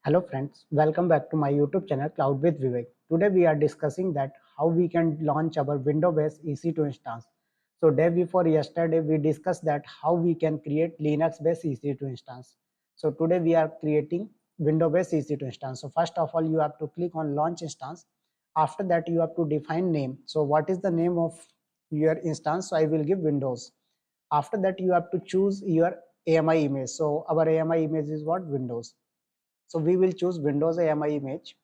Hello friends, welcome back to my YouTube channel Cloud with Vivek. Today we are discussing that how we can launch our Windows-based EC2 instance. So day before yesterday we discussed that how we can create Linux-based EC2 instance. So today we are creating Windows-based EC2 instance. So first of all you have to click on launch instance. After that you have to define name. So what is the name of your instance? So I will give Windows. After that you have to choose your AMI image. So our AMI image is what? Windows. So we will choose Windows AMI image.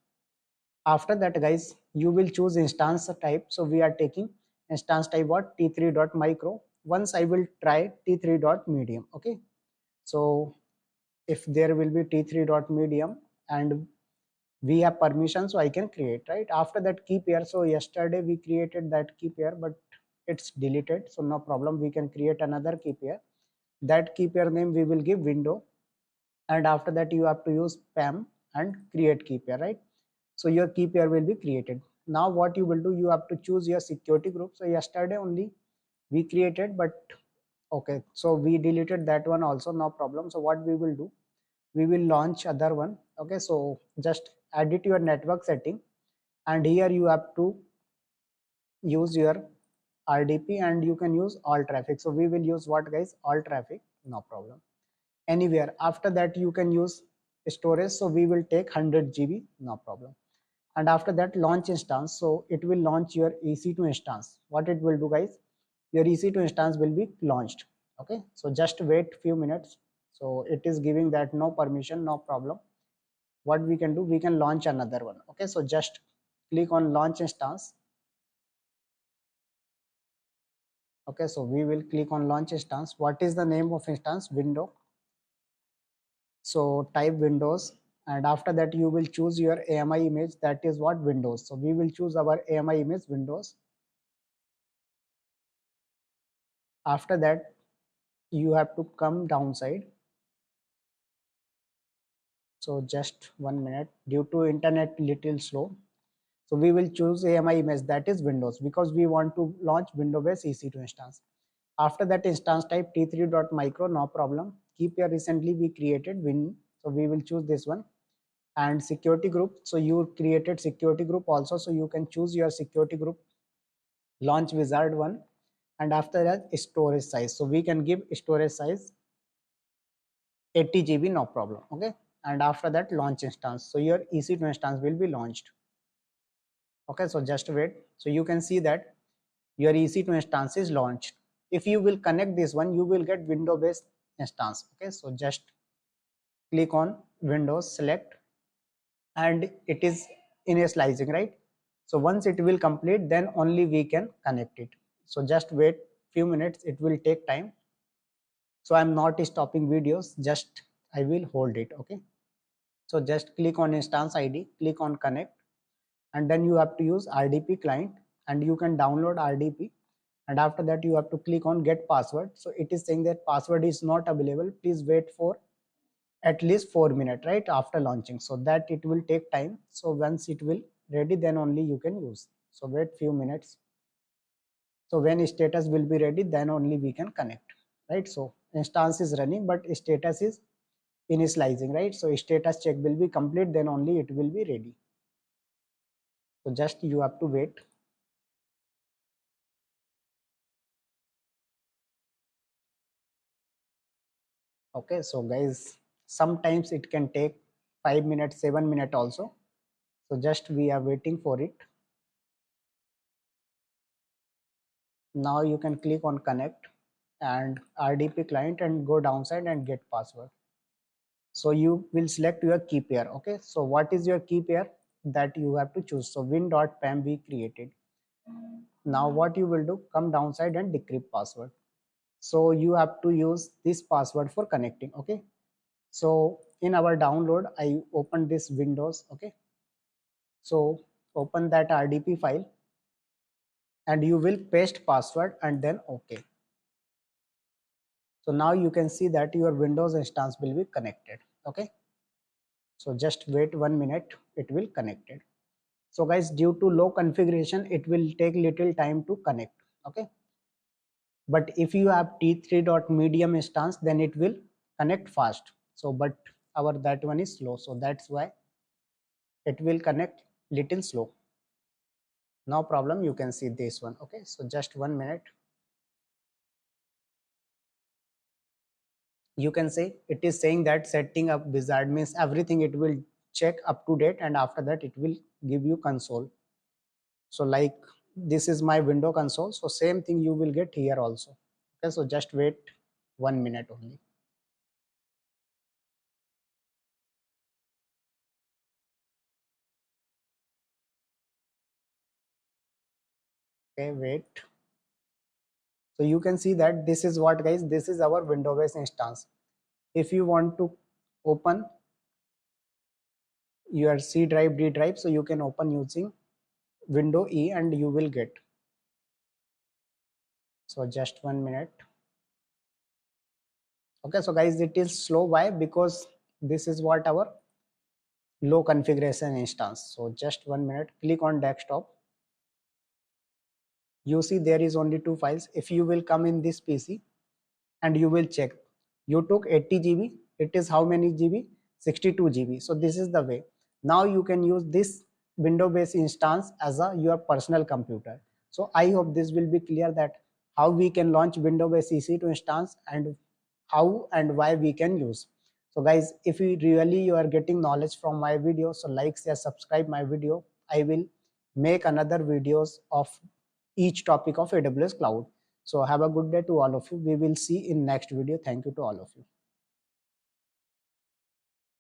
After that, guys, you will choose instance type. So we are taking instance type what? T3.micro. Once I will try T3.medium. Okay. So if there will be T3.medium and we have permission, so I can create, right? After that, key pair. So yesterday we created that key pair, but it's deleted. So no problem. We can create another key pair. That key pair name we will give window, and after that you have to use PAM and create key pair, right? So your key pair will be created. Now what you will do, you have to choose your security group. So yesterday only we created, but okay, so we deleted that one also, no problem. So what we will do, we will launch other one. Okay, so just edit your network setting, and here you have to use your RDP, and you can use all traffic. So we will use what, guys? All traffic, no problem. Anywhere after that you can use storage, so we will take 100 GB, no problem. And after that, launch instance, so it will launch your EC2 instance. What it will do, guys, your EC2 instance will be launched. Okay, so just wait few minutes. So it is giving that no permission, no problem. What we can do, we can launch another one. Okay, so just click on launch instance. Okay, so we will click on launch instance. What is the name of instance? Window. So type Windows, and after that you will choose your AMI image, that is what? Windows. So we will choose our AMI image Windows. After that you have to come downside. So just 1 minute, due to internet little slow. So we will choose AMI image, that is Windows, because we want to launch Windows-based EC2 instance. After that, instance type T3.micro, no problem. Keep here recently we created Win, so we will choose this one. And security group, so you created security group also, so you can choose your security group, launch wizard one. And after that, storage size, so we can give storage size 80 GB, no problem. Okay, and after that, launch instance, so your EC2 instance will be launched. Okay, so just wait. So you can see that your EC2 instance is launched. If you will connect this one, you will get window based instance. Okay, so just click on Windows, select, and it is initializing, right? So once it will complete, then only we can connect it. So just wait few minutes, it will take time. So I'm not stopping videos, just I will hold it. Okay, so just click on instance ID, click on connect, and then you have to use RDP client, and you can download RDP. And after that you have to click on get password. So it is saying that password is not available, please wait for at least 4 minutes, right, after launching, so that it will take time. So once it will ready, then only you can use. So wait few minutes. So when status will be ready, then only we can connect, right? So instance is running, but status is initializing, right? So status check will be complete, then only it will be ready. So just you have to wait. Okay, so guys, sometimes it can take 5 minutes, 7 minutes also. So just we are waiting for it. Now you can click on connect and RDP client and go downside and get password. So you will select your key pair. Okay, so what is your key pair that you have to choose? So win.pam we created. Now what you will do, come downside and decrypt password. So you have to use this password for connecting. Okay, so in our download I opened this Windows. Okay, so open that RDP file and you will paste password and then okay. So now you can see that your Windows instance will be connected. Okay, so just wait 1 minute, it will connected. So guys, due to low configuration, it will take little time to connect. Okay, but if you have T3.medium instance, then it will connect fast. So but our that one is slow, so that's why it will connect little slow. No problem, you can see this one. Okay, so just 1 minute. You can say it is saying that setting up wizard means everything it will check up to date, and after that it will give you console. So like this is my window console, so same thing you will get here also. Okay, so just wait 1 minute only. Okay, wait. So you can see that this is what, guys, this is our window-based instance. If you want to open your C drive, D drive, so you can open using window E and you will get. So just 1 minute. Okay, so guys, it is slow. Why? Because this is what our low configuration instance. So just 1 minute, click on desktop. You see there is only 2 files. If you will come in this PC and you will check, you took 80 GB, it is how many GB? 62 GB. So this is the way. Now you can use this window based instance as a your personal computer. So I hope this will be clear that how we can launch window based EC2 instance and how and why we can use. So guys, if you really you are getting knowledge from my video, so like, share, subscribe my video. I will make another videos of each topic of AWS Cloud. So have a good day to all of you. We will see in next video. Thank you to all of you.